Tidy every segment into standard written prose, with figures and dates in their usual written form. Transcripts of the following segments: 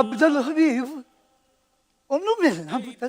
ਅਬਦੁਲ ਹਬੀਬ ਉਹਨੂੰ ਮਿਲਣਾ ਪੁੱਤਰ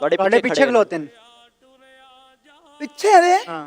ਤੁਹਾਡੇ ਪਿੱਛੇ ਖਲੋਤੇ ਨੇ। ਪਿੱਛੇ ਨੇ ਹਾਂ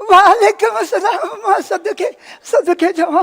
ਵਾਲੇਕਮ ਅਸਲਾਮ ਸਦਕੇ ਸਦਕੇ ਜਮਾ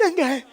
ਚੰਗਾ ਹੈ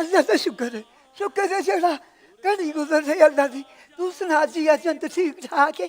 ਅੱਲਾ ਦਾ ਸ਼ੁਕਰ ਹੈ ਜਿਹੜਾ ਕਦੀ ਗੁਜ਼ਰ ਰਹੀ ਅੱਲਾ ਦੀ ਤੂੰ ਸੁਣਾ ਜੀ ਅਜੰਤ ਠੀਕ ਠਾਕ ਹੈ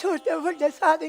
ਛੋਟੇ ਵੱਡੇ ਸਾਰੇ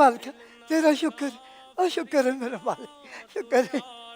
ਮਾਲਕ ਤੇਰਾ ਸ਼ੁਕਰ ਆ ਸ਼ੁਕਰ ਹੈ ਮੇਰਾ ਮਾਲਕ ਸ਼ੁਕਰ ਹੈ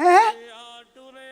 ਹੈ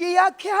ਕੀ ਆਖਿਆ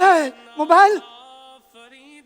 ਹੈ ਮੋਬਾਈਲ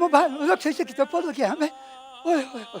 ਮੋਬਾਈਲ ਰੱਖੇ ਸੀ ਕਿਤੇ ਭੁੱਲ ਗਿਆ ਮੈਂ ਓਏ ਹੋਏ ਹੋਏ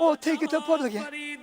ਉਹ ਉੱਥੇ ਹੀ ਕਿਤੇ ਭੁੱਲ ਗਿਆ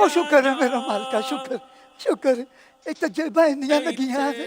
ਉਹ ਸ਼ੁਕਰ ਹੈ ਮੇਰਾ ਮਾਲਕਾ ਸ਼ੁਕਰ ਸ਼ੁਕਰ ਹੈ। ਇੱਕ ਤਾਂ ਜੇਬਾਂ ਇੰਨੀਆਂ ਲੱਗੀਆਂ ਨੇ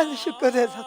ਅੱਲਾ ਸ਼ੁਕਰ ਹੈ ਸਤ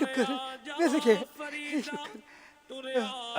ਸ਼ੁਕਰ ਹੈ ਮੇਰੇ ਕੇ ਸ਼ੁਕਰ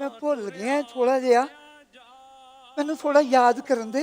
ਮੈਂ ਭੁੱਲ ਗਿਆ ਥੋੜਾ ਜਿਹਾ ਮੈਨੂੰ ਥੋੜਾ ਯਾਦ ਕਰਨ ਦੇ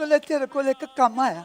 ਵੇਲੇ ਤੇਰੇ ਕੋਲ ਇੱਕ ਕੰਮ ਆਇਆ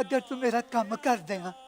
ਅਗਰ ਤੂੰ ਮੇਰਾ ਕੰਮ ਕਰ ਦੇਗਾ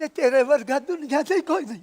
ਤੇ ਤੇਰੇ ਵਰਗਾ ਦੁਨੀਆ ਤੇ ਕੋਈ ਨਹੀਂ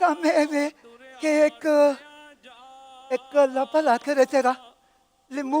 ਕੰਮ ਇਹ ਵੇ ਕਿ ਇੱਕ ਅੱਲਾ ਭਲਾ ਕਰੇ ਤੇਰਾ ਲਿੰਬੂ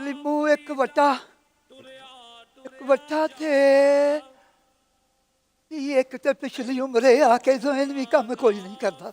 ਲਿੰਬੂ ਇੱਕ ਵੱਟਾ ਤੇ ਇੱਕ ਤੇ ਪਿਛਲੀ ਉਮਰੇ ਆ ਕੇ ਜ਼ੋਨ ਵੀ ਕੰਮ ਕੋਈ ਨਹੀਂ ਕਰਦਾ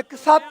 ਇੱਕ ਸੱਪ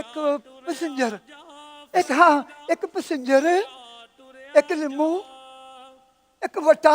ਇੱਕ ਪੈਸੰਜਰ ਇੱਕ ਪੈਸੰਜਰ ਇੱਕ ਲਿੰਬੂ ਇੱਕ ਵੱਟਾ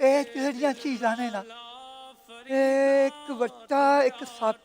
ਇਹ ਜਿਹੜੀਆਂ ਚੀਜ਼ਾਂ ਨੇ ਨਾ ਇੱਕ ਵੱਟਾ ਇੱਕ ਸੱਪ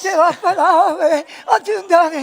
ਤੇਰਾ ਭਲਾ ਹੋਵੇ ਅੱਜ ਹੁੰਦਾ ਨੇ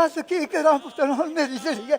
ਬਸ ਕੀ ਕਰਾਂ ਪੁੱਤਰ ਹੁਣ ਮੇਰੀ ਜਿਹੜੀ ਹੈ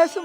ਇਸ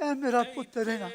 ਇਹ ਮੇਰਾ ਪੁੱਤਰ ਹੈ ਨਾ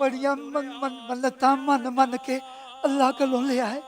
ਬੜੀਆਂ ਮੰਨਤਾਂ ਮੰਨ ਕੇ ਅੱਲਾਹ ਕੋਲੋਂ ਲਿਆ ਹੈ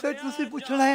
ਫਿਰ ਤੁਸੀਂ ਪੁੱਛਣਾ ਹੈ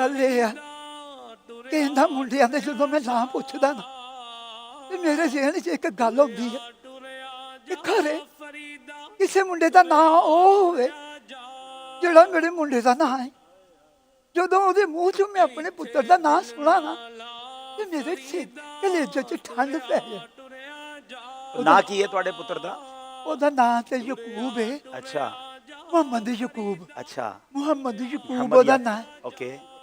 ਗੱਲ ਇਹ ਆ ਕਿ ਇਹਨਾਂ ਮੁੰਡਿਆਂ ਦੇ ਜਦੋਂ ਮੈਂ ਨਾਂ ਪੁੱਛਦਾ ਨਾ ਤੇ ਮੇਰੇ ਜ਼ਿਹਨ 'ਚ ਇੱਕ ਗੱਲ ਆਉਂਦੀ ਹੈ ਕਿ ਖਰੇ ਕਿਸੇ ਮੁੰਡੇ ਦਾ ਨਾਂ ਉਹ ਹੋਵੇ ਜਿਹੜਾ ਮੇਰੇ ਮੁੰਡੇ ਦਾ ਨਾਂ ਹੈ। ਜਦੋਂ ਉਹਦੇ ਮੂੰਹ 'ਚੋਂ ਮੈਂ ਆਪਣੇ ਪੁੱਤਰ ਦਾ ਨਾਂ ਸੁਣਾ ਨਾ ਤੇ ਮੇਰੇ ਕਲੇਜੇ 'ਚ ਠੰਡ ਪੈ ਜਾਏ। ਨਾ ਕੀ ਹੈ ਤੁਹਾਡੇ ਪੁੱਤਰ ਦਾ? ਉਹਦਾ ਨਾਂ ਤੇ ਯਕੂਬ ਹੈ। ਅੱਛਾ ਮੁਹੰਮਦ ਯਕੂਬ। ਅੱਛਾ ਮੁਹੰਮਦ ਯਕੂਬ ਮੁਹੰਮਦ ਉਹਦਾ ਯਾਕ- ਨਾਂ ਹੈ। ਓਕੇ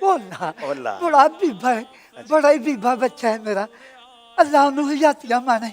ਭੋਲਾ ਭੋਲਾ। ਬੜਾ ਬੀਬਾ ਹੈ, ਬੜਾ ਹੀ ਬੀਬਾ ਬੱਚਾ ਹੈ ਮੇਰਾ। ਅੱਲਾਹ ਨੂੰ ਹਜ਼ਾਤੀਆਂ ਮਾਣੇ।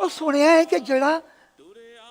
ਉਹ ਸੁਣਿਆ ਹੈ ਕਿ ਜਿਹੜਾ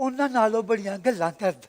ਉਹਨਾਂ ਨਾਲੋਂ ਬੜੀਆਂ ਗੱਲਾਂ ਕਰਦੇ।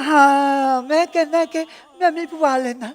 ਹਾਂ ਮੈਂ ਕਹਿੰਦਾ ਕਿ ਮੈਂ ਵੀ ਪਵਾ ਲੈਣਾ,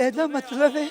ਇਹਦਾ ਮਤਲਬ ਹੈ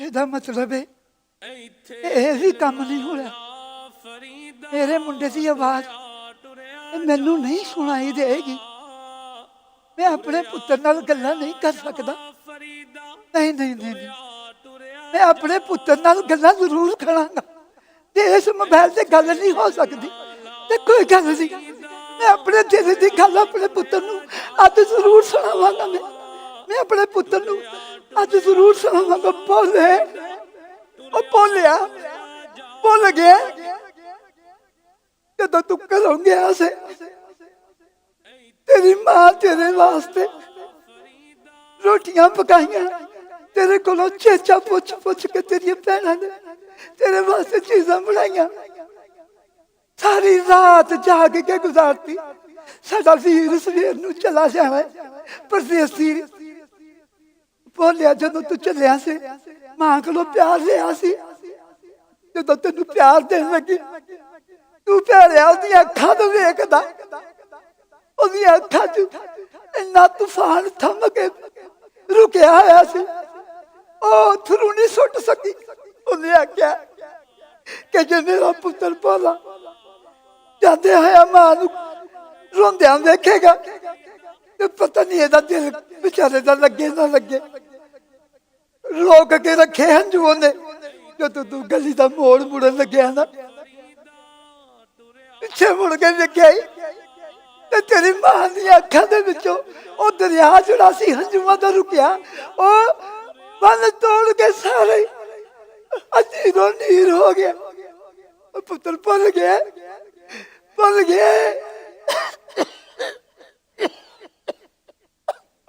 ਇਹਦਾ ਮਤਲਬ ਹੈ ਇਹ ਵੀ ਕੰਮ ਨਹੀਂ ਹੋਇਆ। ਮੇਰੇ ਮੁੰਡੇ ਦੀ ਆਵਾਜ਼ ਇਹ ਮੈਨੂੰ ਨਹੀਂ ਸੁਣਾਈ ਦੇਗੀ। ਮੈਂ ਆਪਣੇ ਪੁੱਤਰ ਨਾਲ ਗੱਲਾਂ ਨਹੀਂ ਕਰ ਸਕਦਾ। ਨਹੀਂ ਨਹੀਂ ਨਹੀਂ ਨਹੀਂ, ਮੈਂ ਆਪਣੇ ਪੁੱਤਰ ਨਾਲ ਗੱਲਾਂ ਜ਼ਰੂਰ ਕਰਾਂਗਾ। ਤੇ ਇਸ ਮੋਬਾਈਲ ਤੇ ਗੱਲ ਨਹੀਂ ਹੋ ਸਕਦੀ ਤੇ ਕੋਈ ਗੱਲ ਨਹੀਂ। ਮੈਂ ਆਪਣੇ ਦਿਲ ਦੀ ਗੱਲ ਆਪਣੇ ਪੁੱਤਰ ਨੂੰ ਅੱਜ ਜ਼ਰੂਰ ਸੁਣਾਵਾਂਗਾ। ਮੈਂ ਆਪਣੇ ਪੁੱਤਰ ਨੂੰ ਅੱਜ ਜ਼ਰੂਰ ਸੁਣਾਵਾਂਗਾ। ਬੋਲੇ ਉਹ ਬੋਲਿਆ, ਭੁੱਲ ਗਿਆ ਜਦੋਂ ਤੂੰ ਘਰੋਂ ਗਿਆ ਸੀ। ਤੇਰੀ ਮਾਂ ਤੇਰੇ ਵਾਸਤੇ ਰੋਟੀਆਂ ਪਕਾਈਆਂ, ਤੇਰੇ ਕੋਲੋਂ ਚੇਚਾ ਪੁੱਛ ਪੁੱਛ ਕੇ ਤੇਰੀਆਂ ਭੈਣਾਂ ਨੇ ਤੇਰੇ ਵਾਸਤੇ ਚੀਜ਼ਾਂ ਬਣਾਈਆਂ। ਸਾਰੀ ਰਾਤ ਜਾਗ ਕੇ ਗੁਜ਼ਾਰਤੀ। ਸਾਡਾ ਵੀਰ ਸਵੇਰ ਨੂੰ ਚਲਾ ਜਾਣਾ ਪਰਦੇਸੀ। ਬੋਲਿਆ ਜਦੋਂ ਤੂੰ ਚੱਲਿਆ ਸੀ ਮਾਂ ਕੋਲੋਂ ਪਿਆਰ ਲਿਆ ਸੀ। ਜਦੋਂ ਤੈਨੂੰ ਪਿਆਰ ਦੇਣ ਲੱਗੀ ਤੂੰ ਪਿਆਰਿਆ ਉਹਦੀਆਂ ਅੱਖਾਂ ਤੋਂ ਵੇਖਦਾ। ਉਹਦੀਆਂ ਅੱਖਾਂ 'ਚ ਇੰਨਾ ਤੂਫਾਨ ਥੰਮ ਕੇ ਰੁਕਿਆ ਹੋਇਆ ਸੀ, ਉਹ ਥਰੂ ਨਹੀਂ ਸੁੱਟ ਸਕੀ। ਉਹਨੇ ਆਖਿਆ ਕਿ ਜੇ ਮੇਰਾ ਪੁੱਤਰ ਭੋਲਾ ਜਾਂਦੇ ਹੋਇਆ ਮਾਂ ਨੂੰ ਰੋਂਦਿਆਂ ਵੇਖੇਗਾ ਤੇ ਪਤਾ ਨਹੀਂ ਇਹਦਾ ਦਿਲ ਵਿਚਾਰੇ ਦਾ ਲੱਗੇ ਨਾ ਲੱਗੇ। ਰੋਕ ਕੇ ਰੱਖੇ ਹੰਝੂ ਉਹਨੇ। ਜਦੋਂ ਤੂੰ ਗਲੀ ਦਾ ਮੋੜ ਮੁੜਨ ਲੱਗਿਆ ਨਾ, ਪਿੱਛੇ ਮੁੜ ਕੇ ਵੇਖਿਆ ਤੇ ਤੇਰੀ ਮਾਂ ਦੀਆਂ ਅੱਖਾਂ ਦੇ ਵਿੱਚੋਂ ਉਹ ਦਰਿਆ ਜਿਹੜਾ ਸੀ ਹੰਝੂਆਂ ਦਾ ਰੁਕਿਆ, ਉਹ ਬੰਨ ਤੋੜ ਕੇ ਸਾਰੇ ਅਧੀਰੋਂ ਨੀਰ ਹੋ ਗਿਆ। ਉਹ ਪੁੱਤਰ ਭੁੱਲ ਗਿਆ, ਭੁੱਲ ਗਿਆ।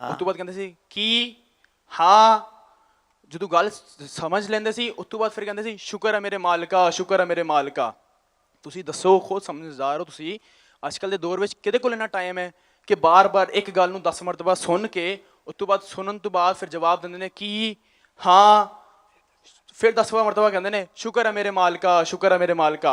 ਹਾਂ। ਉਸ ਤੋਂ ਬਾਅਦ ਕਹਿੰਦੇ ਸੀ ਕੀ ਹਾਂ, ਜਦੋਂ ਗੱਲ ਸਮਝ ਲੈਂਦੇ ਸੀ ਉਸ ਤੋਂ ਬਾਅਦ ਫਿਰ ਕਹਿੰਦੇ ਸੀ ਸ਼ੁਕਰ ਹੈ ਮੇਰੇ ਮਾਲਕਾ, ਸ਼ੁਕਰ ਹੈ ਮੇਰੇ ਮਾਲਕਾ। ਤੁਸੀਂ ਦੱਸੋ, ਖੁਦ ਸਮਝਦਾਰ ਹੋ ਤੁਸੀਂ, ਅੱਜ ਕੱਲ੍ਹ ਦੇ ਦੌਰ ਵਿੱਚ ਕਿਹਦੇ ਕੋਲ ਇੰਨਾ ਟਾਈਮ ਹੈ ਕਿ ਬਾਰ-ਬਾਰ ਇੱਕ ਗੱਲ ਨੂੰ 10 ਮਰਤਬਾ ਸੁਣ ਕੇ ਉਸ ਤੋਂ ਬਾਅਦ ਸੁਣਨ ਤੋਂ ਬਾਅਦ ਫਿਰ ਜਵਾਬ ਦਿੰਦੇ ਨੇ ਕੀ ਹਾਂ, ਫਿਰ 10ਵਾਂ ਮਰਤਬਾ ਕਹਿੰਦੇ ਨੇ ਸ਼ੁਕਰ ਹੈ ਮੇਰੇ ਮਾਲਕਾ, ਸ਼ੁਕਰ ਹੈ ਮੇਰੇ ਮਾਲਕਾ।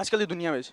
ਅੱਜ ਕੱਲ੍ਹ ਦੀ ਦੁਨੀਆ ਵਿੱਚ?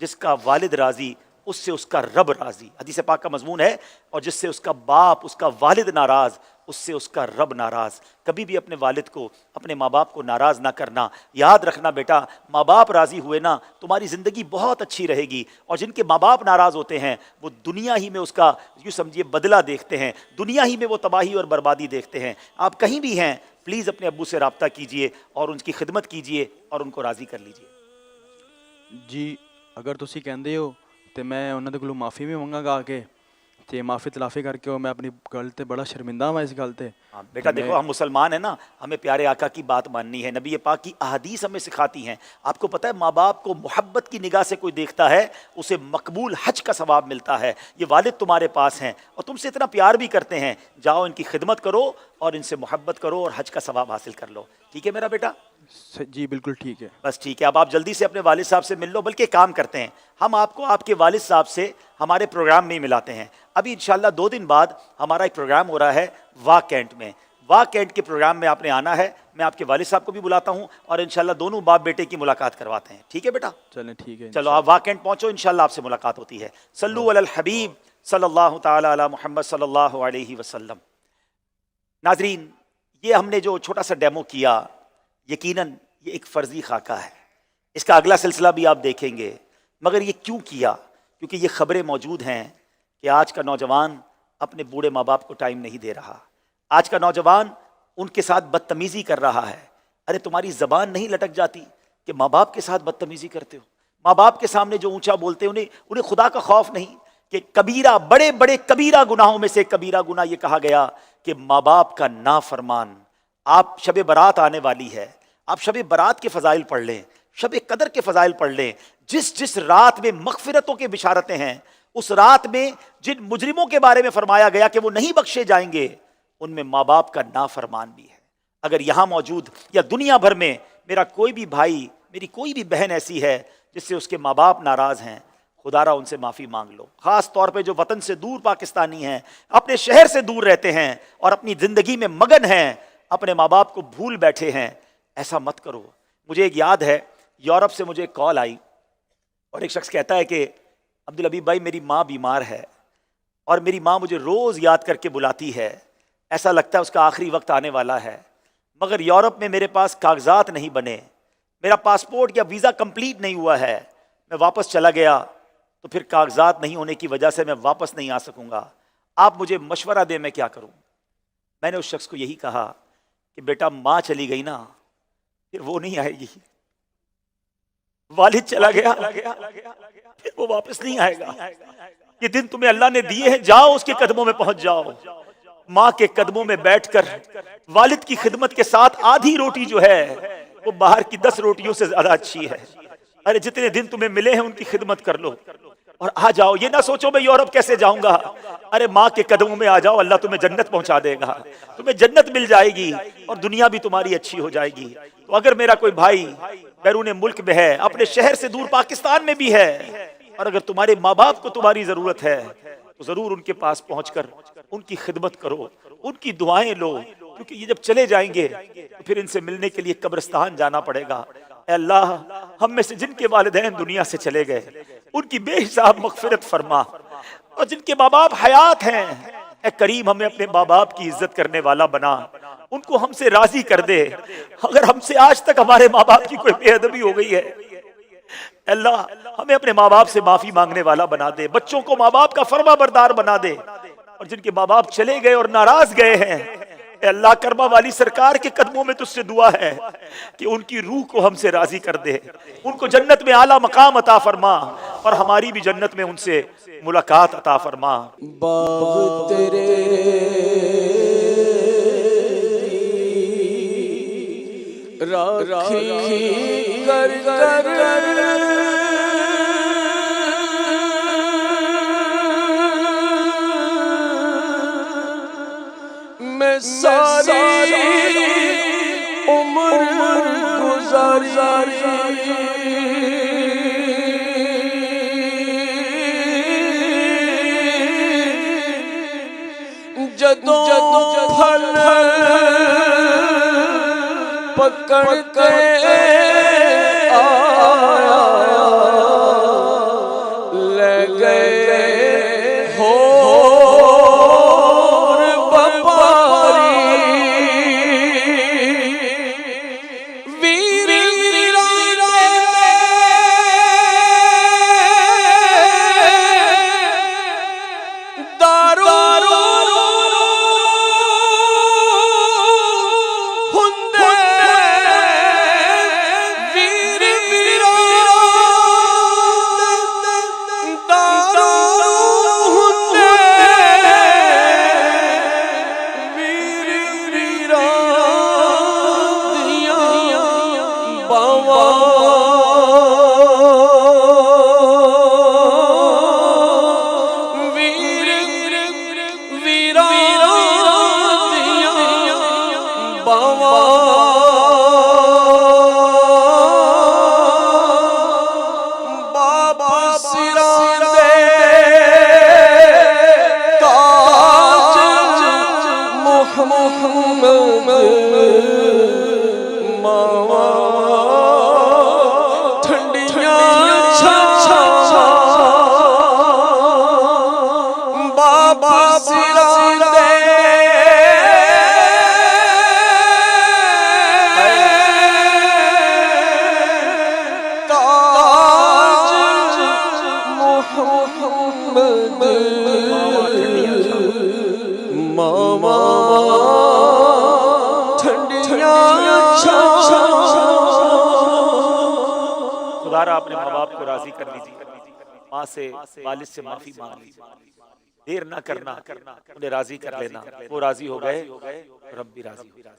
جس کا والد راضی اس سے اس کا رب راضی، حدیث پاک کا مضمون ہے، اور جس سے اس کا باپ اس کا والد ناراض اس سے اس کا رب ناراض۔ کبھی بھی اپنے والد کو اپنے ماں باپ کو ناراض نہ کرنا۔ یاد رکھنا بیٹا، ماں باپ راضی ہوئے نا تمہاری زندگی بہت اچھی رہے گی، اور جن کے ماں باپ ناراض ہوتے ہیں وہ دنیا ہی میں اس کا یوں سمجھیے بدلہ دیکھتے ہیں، دنیا ہی میں وہ تباہی اور بربادی دیکھتے ہیں۔ آپ کہیں بھی ہیں پلیز اپنے ابو سے رابطہ کیجئے اور ان کی خدمت کیجئے اور ان کو راضی کر لیجئے۔ جی اگر تسی کہندے ہو تو میں انہوں دے کولوں معافی بھی منگا گا کہ تے معافی تلافی کر کے میں اپنی گل تے بڑا شرمندہ ہوں اس گل تے۔ بیٹا دیکھو ہم مسلمان ہیں نا، ہمیں پیارے آقا کی بات ماننی ہے، نبی پاک کی احادیث ہمیں سکھاتی ہیں۔ آپ کو پتہ ہے ماں باپ کو محبت کی نگاہ سے کوئی دیکھتا ہے اسے مقبول حج کا ثواب ملتا ہے۔ یہ والد تمہارے پاس ہیں اور تم سے اتنا پیار بھی کرتے ہیں، جاؤ ان کی خدمت کرو اور ان سے محبت کرو اور حج کا ثواب حاصل کر لو، ٹھیک ہے میرا بیٹا؟ جی بالکل ٹھیک ہے۔ بس ٹھیک ہے، اب آپ جلدی سے اپنے والد صاحب سے مل لو، بلکہ ایک کام کرتے ہیں ہم آپ کو آپ کے والد صاحب سے ہمارے پروگرام میں ہی ملاتے ہیں۔ ابھی انشاءاللہ 2 دن بعد ہمارا ایک پروگرام ہو رہا ہے واہ کینٹ میں، واہ کینٹ کے پروگرام میں آپ نے آنا ہے، میں آپ کے والد صاحب کو بھی بلاتا ہوں اور انشاءاللہ دونوں باپ بیٹے کی ملاقات کرواتے ہیں، ٹھیک ہے بیٹا؟ چلیں ٹھیک ہے، چلو آپ واہ کینٹ پہنچو، انشاءاللہ آپ سے ملاقات ہوتی ہے۔ صلو علی الحبیب صلی اللہ تعالی علی محمد صلی اللہ علیہ وسلم۔ ناظرین، یہ ہم نے جو چھوٹا سا ڈیمو کیا یقیناً یہ ایک فرضی خاکہ ہے، اس کا اگلا سلسلہ بھی آپ دیکھیں گے، مگر یہ کیوں کیا؟ کیونکہ یہ خبریں موجود ہیں کہ آج کا نوجوان اپنے بوڑھے ماں باپ کو ٹائم نہیں دے رہا، آج کا نوجوان ان کے ساتھ بدتمیزی کر رہا ہے۔ ارے تمہاری زبان نہیں لٹک جاتی کہ ماں باپ کے ساتھ بدتمیزی کرتے ہو؟ ماں باپ کے سامنے جو اونچا بولتے ہیں انہیں خدا کا خوف نہیں کہ کبیرہ بڑے بڑے کبیرہ گناہوں میں سے کبیرہ گناہ یہ کہا گیا کہ ماں باپ کا نافرمان۔ آپ شب برات آنے والی ہے، آپ شب برات کے فضائل پڑھ لیں، شب قدر کے فضائل پڑھ لیں، جس رات میں مغفرتوں کے بشارتیں ہیں، اس رات میں جن مجرموں کے بارے میں فرمایا گیا کہ وہ نہیں بخشے جائیں گے، ان میں ماں باپ کا نافرمان بھی ہے۔ اگر یہاں موجود یا دنیا بھر میں میرا کوئی بھی بھائی میری کوئی بھی بہن ایسی ہے جس سے اس کے ماں باپ ناراض ہیں، خدا را ان سے معافی مانگ لو۔ خاص طور پہ جو وطن سے دور پاکستانی ہیں، اپنے شہر سے دور رہتے ہیں اور اپنی زندگی میں مگن ہیں، اپنے ماں باپ کو بھول بیٹھے ہیں، ایسا مت کرو۔ مجھے ایک یاد ہے یورپ سے مجھے ایک کال آئی اور ایک شخص کہتا ہے کہ عبدالحبیب بھائی میری ماں بیمار ہے اور میری ماں مجھے روز یاد کر کے بلاتی ہے، ایسا لگتا ہے اس کا آخری وقت آنے والا ہے، مگر یورپ میں میرے پاس کاغذات نہیں بنے، میرا پاسپورٹ یا ویزا کمپلیٹ نہیں ہوا ہے، میں واپس چلا گیا تو پھر کاغذات نہیں ہونے کی وجہ سے میں واپس نہیں آ سکوں گا، آپ مجھے مشورہ دیں میں کیا کروں؟ میں نے اس شخص کو یہی کہا کہ بیٹا ماں چلی گئی نا پھر وہ نہیں آئے گی، والد چلا گیا پھر وہ واپس نہیں آئے گا، یہ دن تمہیں اللہ نے دیے ہیں، جاؤ اس کے قدموں میں پہنچ جاؤ۔ ماں کے قدموں میں بیٹھ کر والد کی خدمت کے ساتھ آدھی روٹی جو ہے وہ باہر کی 10 روٹیوں سے زیادہ اچھی ہے۔ ارے جتنے دن تمہیں ملے ہیں ان کی خدمت کر لو اور آ جاؤ، یہ نہ سوچو میں یورپ کیسے جاؤں گا، ارے ماں کے قدموں میں آ جاؤ، اللہ تمہیں جنت پہنچا دے گا، تمہیں جنت مل جائے گی اور دنیا بھی تمہاری اچھی ہو جائے گی۔ تو اگر میرا کوئی بھائی بیرون ملک میں ہے، اپنے شہر سے دور پاکستان میں بھی ہے، اور اگر تمہارے ماں باپ کو تمہاری ضرورت ہے تو ضرور ان کے پاس پہنچ کر ان کی خدمت کرو، ان کی دعائیں لو، کیونکہ یہ جب چلے جائیں گے تو پھر ان سے ملنے کے لیے قبرستان جانا پڑے گا۔ اے اللہ ہم میں سے جن کے والدین دنیا سے چلے گئے ان کی بے حساب مغفرت فرما، اور جن کے ماں باپ حیات ہیں اے کریم ہمیں اپنے ماں باپ کی عزت کرنے والا بنا، ان کو ہم سے راضی کر دے۔ اگر ہم سے آج تک ہمارے ماں باپ کی کوئی بے ادبی ہو گئی ہے، اللہ ہمیں اپنے ماں باپ سے معافی مانگنے والا بنا دے، بچوں کو ماں باپ کا فرما بردار بنا دے، اور جن کے ماں باپ چلے گئے اور ناراض گئے ہیں، اے اللہ کرما والی سرکار کے قدموں میں تجھ سے دعا ہے کہ ان کی روح کو ہم سے راضی کر دے، ان کو جنت میں اعلیٰ مقام عطا فرما اور ہماری بھی جنت میں ان سے ملاقات عطا فرما۔ باغ تیرے راکھی کر میں ساری عمر گزاری جدوں پھل پکڑ کے آیا لے گئے ہو بپاری ویر دارو خدا را اپنے ماں باپ کو راضی کر لیجیے، ماں سے والد سے معافی مانگ لیجیے، دیر نہ کرنا، انہیں راضی کر لینا، وہ راضی ہو گئے رب بھی راضی ہو گئے۔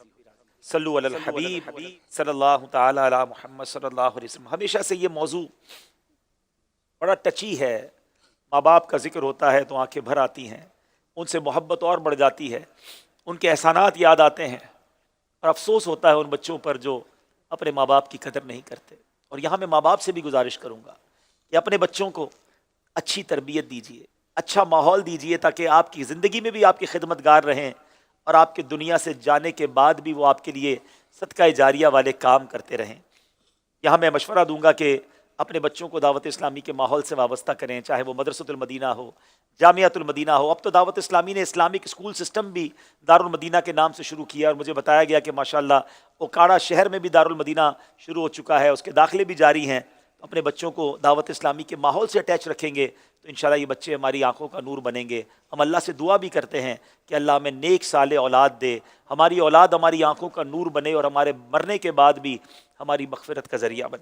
صلو علی الحبیب صلی اللہ تعالی علی محمد صلی اللہ علیہ وسلم۔ ہمیشہ سے یہ موضوع بڑا ٹچی ہے، ماں باپ کا ذکر ہوتا ہے تو آنکھیں بھر آتی ہیں، ان سے محبت اور بڑھ جاتی ہے، ان کے احسانات یاد آتے ہیں، اور افسوس ہوتا ہے ان بچوں پر جو اپنے ماں باپ کی قدر نہیں کرتے۔ اور یہاں میں ماں باپ سے بھی گزارش کروں گا کہ اپنے بچوں کو اچھی تربیت دیجیے، اچھا ماحول دیجیے، تاکہ آپ کی زندگی میں بھی آپ کی خدمتگار رہیں، اور آپ کے دنیا سے جانے کے بعد بھی وہ آپ کے لیے صدقہ جاریہ والے کام کرتے رہیں۔ یہاں میں مشورہ دوں گا کہ اپنے بچوں کو دعوت اسلامی کے ماحول سے وابستہ کریں، چاہے وہ مدرسۃ المدینہ ہو، جامعۃ المدینہ ہو۔ اب تو دعوت اسلامی نے اسلامک اسکول سسٹم بھی دارالمدینہ کے نام سے شروع کیا، اور مجھے بتایا گیا کہ ماشاءاللہ اوکاڑا شہر میں بھی دارالمدینہ شروع ہو چکا ہے، اس کے داخلے بھی جاری ہیں۔ اپنے بچوں کو دعوت اسلامی کے ماحول سے اٹیچ رکھیں گے تو انشاءاللہ یہ بچے ہماری آنکھوں کا نور بنیں گے۔ ہم اللہ سے دعا بھی کرتے ہیں کہ اللہ ہمیں نیک صالح اولاد دے، ہماری اولاد ہماری آنکھوں کا نور بنے، اور ہمارے مرنے کے بعد بھی ہماری مغفرت کا ذریعہ بنے۔